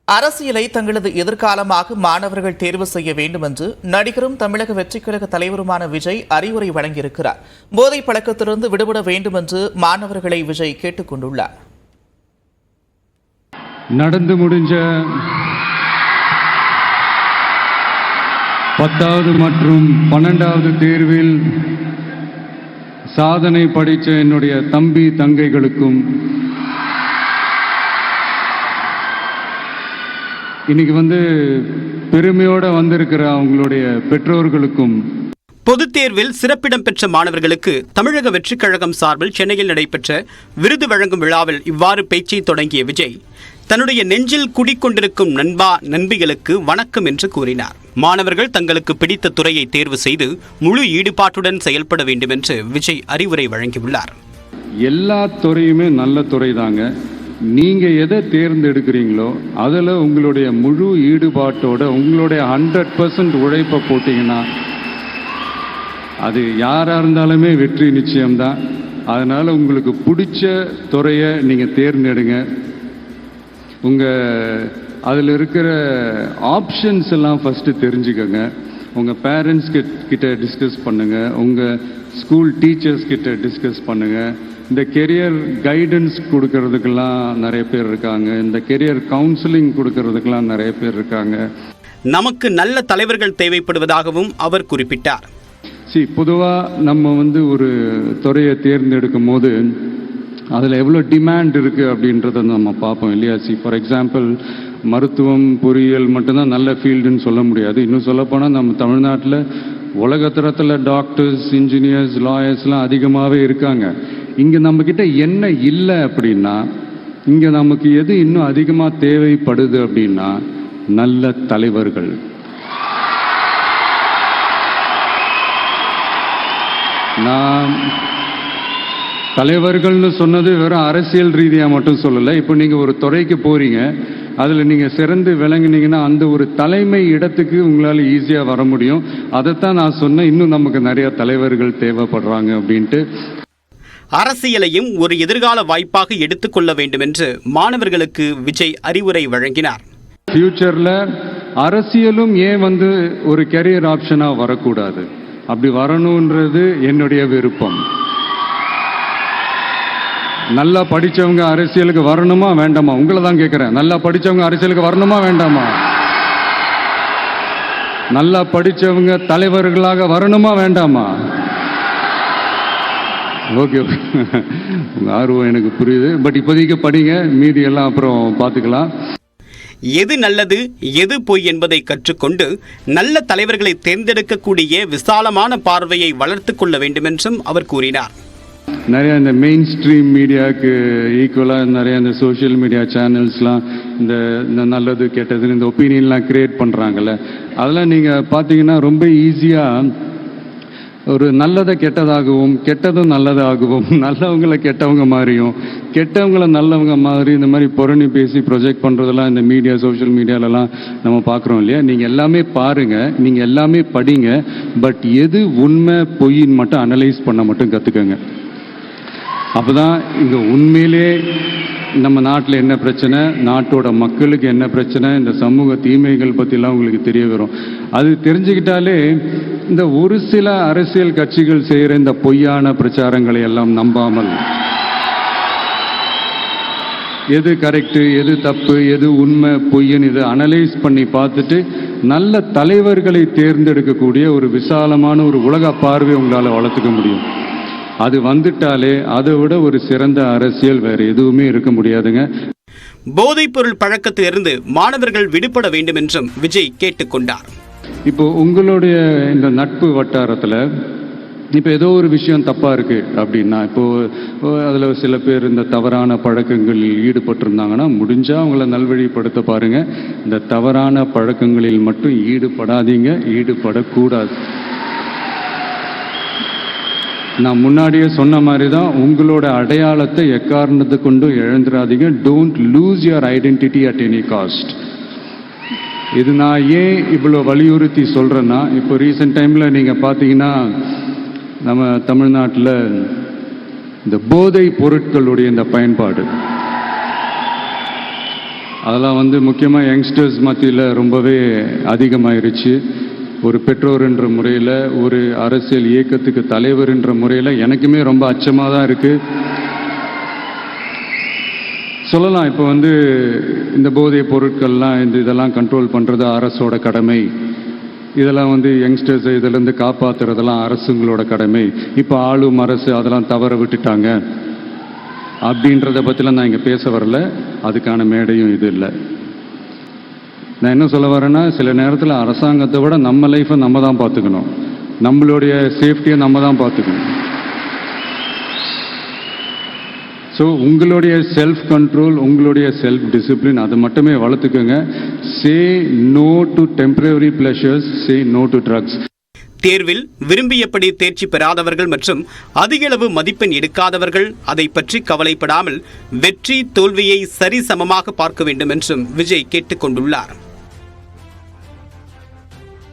அரசியலை தங்களது எதிர்காலமாக மாணவர்கள் தேர்வு செய்ய வேண்டும் என்று நடிகரும் தமிழக வெற்றிக் கழக தலைவருமான விஜய் அறிவுரை வழங்கியிருக்கிறார். போதை பழக்கத்திலிருந்து விடுபட வேண்டும் என்று மாணவர்களை விஜய் கேட்டுக் கொண்டுள்ளார். நடந்து முடிஞ்ச 10வது மற்றும் 12வது தேர்வில் சாதனை படித்த என்னுடைய தம்பி தங்கைகளுக்கும் இன்னைக்கு பெருமையோட வந்திருக்கிற அவங்களுடைய பெற்றோர்களுக்கும் பொதுத் தேர்வில் சிறப்பிடம் பெற்ற மாணவர்களுக்கு தமிழக வெற்றிக் கழகம் சார்பில் சென்னையில் நடைபெற்ற விருது வழங்கும் விழாவில் இவ்வாறு பேச்சை தொடங்கிய விஜய் தன்னுடைய நெஞ்சில் குடிக்கொண்டிருக்கும் நண்பா நண்பிகளுக்கு வணக்கம் என்று கூறினார். மாணவர்கள் தங்களுக்கு பிடித்த துறையை தேர்வு செய்து முழு ஈடுபாட்டுடன் செயல்பட வேண்டும் என்று விஜய் அறிவுரை வழங்கியுள்ளார். எல்லா துறையுமே நல்ல துறை தாங்க. நீங்க எதை தேர்ந்தெடுக்கிறீங்களோ அதில் உங்களுடைய முழு ஈடுபாட்டோட உங்களுடைய 100% உழைப்பை போட்டீங்கன்னா அது யாராக இருந்தாலுமே வெற்றி நிச்சயம்தான். அதனால உங்களுக்கு பிடிச்ச துறையை நீங்க தேர்ந்தெடுங்க. அதில் இருக்கிற ஆப்ஷன்ஸ் எல்லாம் ஃபர்ஸ்ட் தெரிஞ்சுக்கோங்க. உங்கள் பேரண்ட்ஸ் கிட்ட டிஸ்கஸ் பண்ணுங்க, உங்கள் ஸ்கூல் டீச்சர்ஸ் கிட்ட டிஸ்கஸ் பண்ணுங்க. இந்த கெரியர் கைடன்ஸ் கொடுக்கறதுக்கெல்லாம் நிறைய பேர் இருக்காங்க. இந்த கெரியர் கவுன்சிலிங் கொடுக்கறதுக்கெல்லாம் நிறைய பேர் இருக்காங்க. நமக்கு நல்ல தலைவர்கள் தேவைப்படுவதாகவும் அவர் குறிப்பிட்டார். பொதுவாக நம்ம ஒரு துறையை தேர்ந்தெடுக்கும் போது அதில் எவ்வளோ டிமாண்ட் இருக்குது அப்படின்றத நம்ம பார்ப்போம் இல்லையா. ஃபார் எக்ஸாம்பிள் மருத்துவம் பொறியியல் மட்டும்தான் நல்ல ஃபீல்டுன்னு சொல்ல முடியாது. இன்னும் சொல்லப்போனால் நம்ம தமிழ்நாட்டில் உலகத்தரத்தில் டாக்டர்ஸ், இன்ஜினியர்ஸ், லாயர்ஸ்லாம் அதிகமாகவே இருக்காங்க. இங்கே நம்மக்கிட்ட என்ன இல்லை அப்படின்னா, இங்கே நமக்கு எது இன்னும் அதிகமாக தேவைப்படுது அப்படின்னா நல்ல தலைவர்கள். நான் தலைவர்கள்னு சொன்னது வெறும் அரசியல் ரீதியாக மட்டும் சொல்லலை. இப்போ நீங்கள் ஒரு துறைக்கு போகிறீங்க, அதில் நீங்கள் சிறந்து விளங்குனீங்கன்னா அந்த ஒரு தலைமை இடத்துக்கு உங்களால் ஈஸியாக வர முடியும். அதைத்தான் நான் சொன்னேன், இன்னும் நமக்கு நிறைய தலைவர்கள் தேவைப்படுறாங்க அப்படின்ட்டு. அரசியலையும் ஒரு எதிர்கால வாய்ப்பாக எடுத்துக்கொள்ள வேண்டும் என்று மாணவர்களுக்கு விஜய் அறிவுரை வழங்கினார். ஃபியூச்சரில் அரசியலும் ஏன் ஒரு கெரியர் ஆப்ஷனாக வரக்கூடாது? அப்படி வரணுன்றது என்னுடைய விருப்பம். நல்லா படித்தவங்க அரசியலுக்கு வரணுமா வேண்டாமா? உங்களை தான் கேட்குறேன். நல்லா படித்தவங்க அரசியலுக்கு வரணுமா வேண்டாமா? நல்லா படித்தவங்க தலைவர்களாக வரணுமா வேண்டாமா? ஓகே, உங்கள் ஆர்வம் எனக்கு புரியுது. பட் இப்போதைக்கு படிங்க, மீதி எல்லாம் அப்புறம் பார்த்துக்கலாம். எது நல்லது எது பொய் என்பதை கற்றுக்கொண்டு நல்ல தலைவர்களை தேர்ந்தெடுக்கக்கூடிய விசாலமான பார்வையை வளர்த்து கொள்ள வேண்டும் என்றும் அவர் கூறினார். நிறைய இந்த மெயின் ஸ்ட்ரீம் மீடியாவுக்கு ஈக்குவலாக நிறைய இந்த சோஷியல் மீடியா சேனல்ஸ்லாம் இந்த நல்லது கெட்டதுன்னு இந்த ஒப்பீனியன்லாம் கிரியேட் பண்ணுறாங்கல்ல, அதெல்லாம் நீங்கள் பார்த்தீங்கன்னா ரொம்ப ஈஸியாக ஒரு நல்லதை கெட்டதாகவும் கெட்டதும் நல்லதாகவும் நல்லவங்களை கெட்டவங்க மாதிரியும் கெட்டவங்களை நல்லவங்க மாதிரி இந்த மாதிரி புரணி பேசி ப்ரொஜெக்ட் பண்ணுறதெல்லாம் இந்த மீடியா சோஷியல் மீடியாலலாம் நம்ம பார்க்குறோம் இல்லையா. நீங்கள் எல்லாமே பாருங்கள், நீங்கள் எல்லாமே படிங்க, பட் எது உண்மை பொய்ன்னு மட்டும் அனலைஸ் பண்ண மட்டும் கற்றுக்கங்க. அப்போ தான் இங்கே உண்மையிலே நம்ம நாட்டில் என்ன பிரச்சனை, நாட்டோட மக்களுக்கு என்ன பிரச்சனை, இந்த சமூக தீமைகள் பற்றிலாம் உங்களுக்கு தெரிய வரும். அது தெரிஞ்சுக்கிட்டாலே இந்த ஒரு சில அரசியல் கட்சிகள் செய்கிற இந்த பொய்யான பிரச்சாரங்களை எல்லாம் நம்பாமல் எது கரெக்டு, எது தப்பு, எது உண்மை பொய்ன்னு இதை அனலைஸ் பண்ணி பார்த்துட்டு நல்ல தலைவர்களை தேர்ந்தெடுக்கக்கூடிய ஒரு விசாலமான ஒரு உலக பார்வை உங்களால் வளர்த்துக்க முடியும். அது வந்துட்டாலே அதை விட ஒரு சிறந்த அரசியல் வேற எதுவுமே இருக்க முடியாதுங்க. போதைப் பொருள் பழக்கத்திலிருந்து மாணவர்கள் விடுபட வேண்டும் என்றும் விஜய் கேட்டுக்கொண்டார். இப்போ உங்களுடைய இந்த நட்பு வட்டாரத்தில் இப்போ ஏதோ ஒரு விஷயம் தப்பாக இருக்குது அப்படின்னா, இப்போது அதில் சில பேர் இந்த தவறான பழக்கங்களில் ஈடுபட்டிருந்தாங்கன்னா முடிஞ்சால் அவங்கள நல்வழிப்படுத்த பாருங்கள். இந்த தவறான பழக்கங்களில் மட்டும் ஈடுபடாதீங்க, ஈடுபடக்கூடாது. நான் முன்னாடியே சொன்ன மாதிரி தான், உங்களோட அடையாளத்தை எக்காரணத்தை கொண்டு இழந்துடாதீங்க. Don't lose your identity at any cost. இது நான் ஏன் இவ்வளோ வலியுறுத்தி சொல்கிறேன்னா, இப்போ ரீசெண்ட் டைமில் நீங்கள் பார்த்தீங்கன்னா நம்ம தமிழ்நாட்டில் இந்த போதை பொருட்களுடைய இந்த பயன்பாடு அதெல்லாம் வந்து முக்கியமாக யங்ஸ்டர்ஸ் மத்தியில் ரொம்பவே அதிகமாயிருச்சு. ஒரு பெற்றோர் என்ற முறையில், ஒரு அரசியல் இயக்கத்துக்கு தலைவர் என்ற முறையில் எனக்குமே ரொம்ப அச்சமாக தான் இருக்குது. சொல்லலாம் இப்போ வந்து இந்த போதைப் பொருட்கள்லாம் இதெல்லாம் கண்ட்ரோல் பண்ணுறது அரசோட கடமை, இதெல்லாம் வந்து யங்ஸ்டர்ஸை இதிலேருந்து காப்பாற்றுறதெல்லாம் அரசுங்களோட கடமை, இப்போ ஆளும் அரசு அதெல்லாம் தவற விட்டுட்டாங்க அப்படின்றத பற்றிலாம் நான் இங்கே பேச வரல. அதுக்கான மேடையும் இது இல்லை. நான் என்ன சொல்ல வரேன்னா, சில நேரத்தில் அரசாங்கத்தை விட நம்ம லைஃப்பை நம்ம தான் பார்த்துக்கணும், நம்மளுடைய சேஃப்டியை நம்ம தான் பார்த்துக்கணும். ஸோ உங்களுடைய செல்ஃப் கண்ட்ரோல், உங்களுடைய செல்ஃப் டிசிப்ளின் அதை மட்டுமே வளர்த்துக்கோங்க. Say no to temporary pleasures, say no to drugs. தேர்வில் விரும்பியபடி தேர்ச்சி பெறாதவர்கள் மற்றும் அதிகளவு மதிப்பெண் எடுக்காதவர்கள் அதை பற்றி கவலைப்படாமல் வெற்றி தோல்வியை சரிசமமாக பார்க்க வேண்டும் என்றும் விஜய் கேட்டுக் கொண்டுள்ளார்.